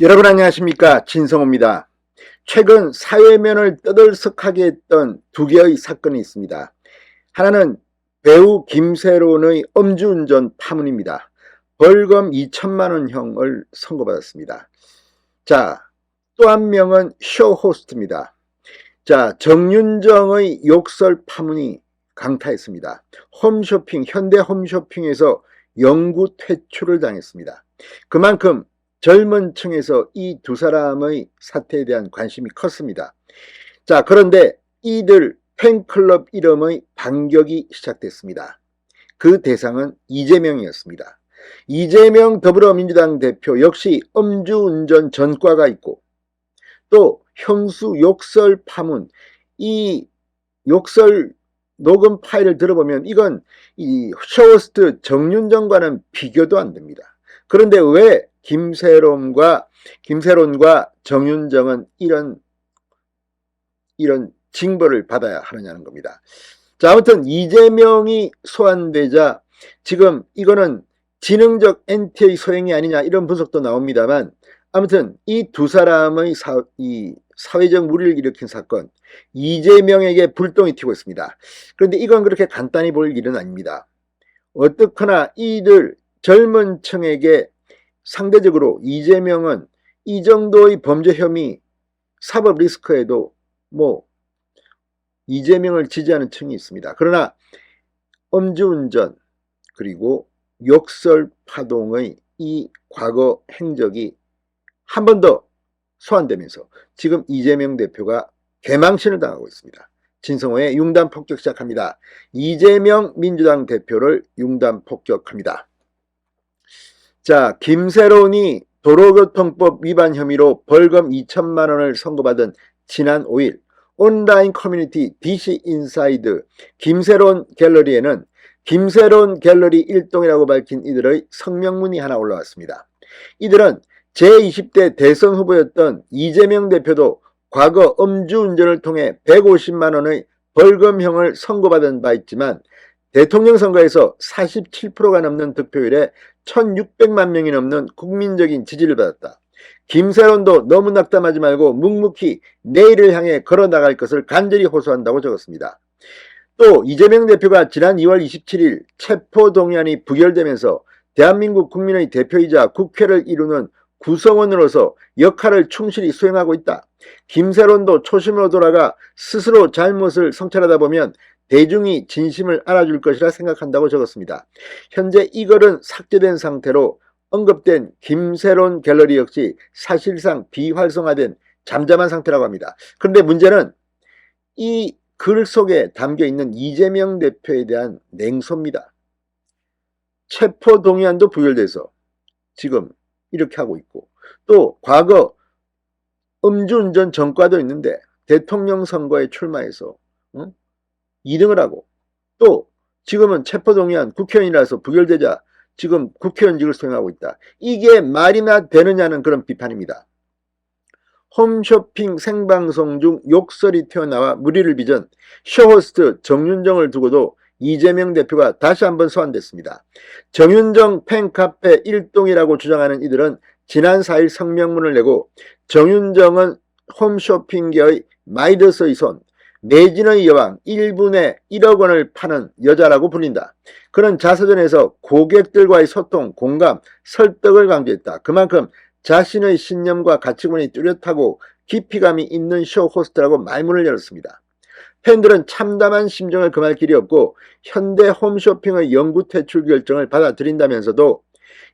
여러분 안녕하십니까, 진성호입니다. 최근 사회면을 떠들썩하게 했던 두 개의 사건이 있습니다. 하나는 배우 김세론의 음주운전 파문입니다. 벌금 2천만 원형을 선고받았습니다. 자, 또 한 명은 쇼호스트입니다. 자, 정윤정의 욕설 파문이 강타했습니다. 홈쇼핑, 현대 홈쇼핑에서 영구 퇴출을 당했습니다. 그만큼 젊은 층에서 이 두 사람의 사태에 대한 관심이 컸습니다. 자, 그런데 이들 팬클럽 이름의 반격이 시작됐습니다. 그 대상은 이재명이었습니다. 이재명 더불어민주당 대표 역시 음주운전 전과가 있고, 또 형수 욕설 파문, 이 욕설 녹음 파일을 들어보면 이건 이 쇼호스트 정윤정과는 비교도 안 됩니다. 그런데 왜 김세론과 정윤정은 이런 징벌을 받아야 하느냐는 겁니다. 자, 아무튼 이재명이 소환되자 지금 이거는 지능적 NTA 소행이 아니냐 이런 분석도 나옵니다만, 아무튼 이 두 사람의 사회적 물의를 일으킨 사건, 이재명에게 불똥이 튀고 있습니다. 그런데 이건 그렇게 간단히 볼 일은 아닙니다. 어떻거나 이들 젊은 층에게 상대적으로 이재명은 이 정도의 범죄 혐의, 사법 리스크에도 이재명을 지지하는 층이 있습니다. 그러나 음주운전 그리고 욕설 파동의 이 과거 행적이 한 번 더 소환되면서 지금 이재명 대표가 개망신을 당하고 있습니다. 진성호의 융단 폭격 시작합니다. 이재명 민주당 대표를 융단 폭격합니다. 자, 김세론이 도로교통법 위반 혐의로 벌금 2천만 원을 선고받은 지난 5일 온라인 커뮤니티 DC 인사이드 김세론 갤러리에는 김세론 갤러리 일동이라고 밝힌 이들의 성명문이 하나 올라왔습니다. 이들은 제20대 대선 후보였던 이재명 대표도 과거 음주운전을 통해 150만 원의 벌금형을 선고받은 바 있지만 대통령 선거에서 47%가 넘는 득표율에 1600만 명이 넘는 국민적인 지지를 받았다. 김세론도 너무 낙담하지 말고 묵묵히 내일을 향해 걸어나갈 것을 간절히 호소한다고 적었습니다. 또 이재명 대표가 지난 2월 27일 체포동의안이 부결되면서 대한민국 국민의 대표이자 국회를 이루는 구성원으로서 역할을 충실히 수행하고 있다. 김세론도 초심으로 돌아가 스스로 잘못을 성찰하다 보면 대중이 진심을 알아줄 것이라 생각한다고 적었습니다. 현재 이 글은 삭제된 상태로 언급된 김세론 갤러리 역시 사실상 비활성화된 잠잠한 상태라고 합니다. 그런데 문제는 이 글 속에 담겨있는 이재명 대표에 대한 냉소입니다. 체포동의안도 부결돼서 지금 이렇게 하고 있고, 또 과거 음주운전 전과도 있는데 대통령 선거에 출마해서 2등을 하고, 또 지금은 체포동의안 국회의원이라서 부결되자 지금 국회의원직을 수행하고 있다. 이게 말이나 되느냐는 그런 비판입니다. 홈쇼핑 생방송 중 욕설이 튀어나와 무리를 빚은 쇼호스트 정윤정을 두고도 이재명 대표가 다시 한번 소환됐습니다. 정윤정 팬카페 일동이라고 주장하는 이들은 지난 4일 성명문을 내고 정윤정은 홈쇼핑계의 마이더스의 손, 매진의 여왕, 1분에 1억 원을 파는 여자라고 불린다. 그는 자서전에서 고객들과의 소통, 공감, 설득을 강조했다. 그만큼 자신의 신념과 가치관이 뚜렷하고 깊이감이 있는 쇼호스트라고 말문을 열었습니다. 팬들은 참담한 심정을 금할 길이 없고 현대 홈쇼핑의 영구 퇴출 결정을 받아들인다면서도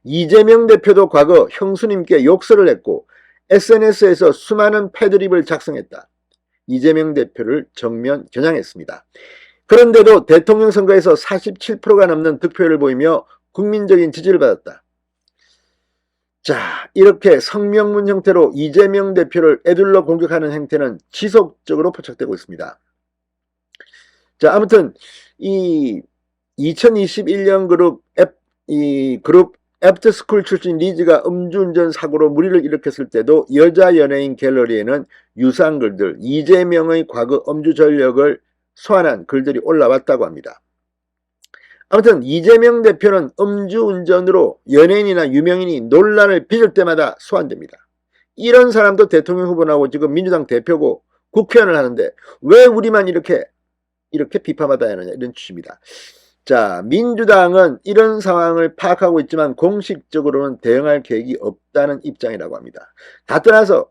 이재명 대표도 과거 형수님께 욕설을 했고 SNS에서 수많은 패드립을 작성했다. 이재명 대표를 정면 겨냥했습니다. 그런데도 대통령 선거에서 47%가 넘는 득표율을 보이며 국민적인 지지를 받았다. 자, 이렇게 성명문 형태로 이재명 대표를 에둘러 공격하는 행태는 지속적으로 포착되고 있습니다. 자, 아무튼 이 2021년 그룹 애프터스쿨 출신 리즈가 음주운전 사고로 무리를 일으켰을 때도 여자 연예인 갤러리에는 유사한 글들, 이재명의 과거 음주 전력을 소환한 글들이 올라왔다고 합니다. 아무튼 이재명 대표는 음주운전으로 연예인이나 유명인이 논란을 빚을 때마다 소환됩니다. 이런 사람도 대통령 후보나고 지금 민주당 대표고 국회의원을 하는데 왜 우리만 이렇게 비판받아야 하느냐, 이런 취지입니다. 자, 민주당은 이런 상황을 파악하고 있지만 공식적으로는 대응할 계획이 없다는 입장이라고 합니다. 다 떠나서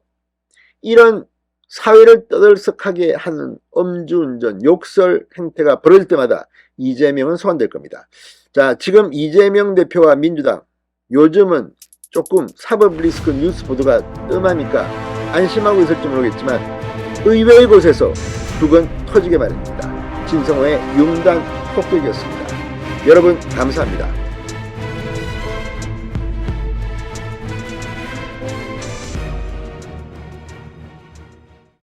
이런 사회를 떠들썩하게 하는 음주운전, 욕설 행태가 벌어질 때마다 이재명은 소환될 겁니다. 자, 지금 이재명 대표와 민주당, 요즘은 조금 사법 리스크 뉴스 보도가 뜸하니까 안심하고 있을지 모르겠지만 의외의 곳에서 두건 터지게 마련입니다. 진성호의 융단 폭격이었습니다. 여러분 감사합니다.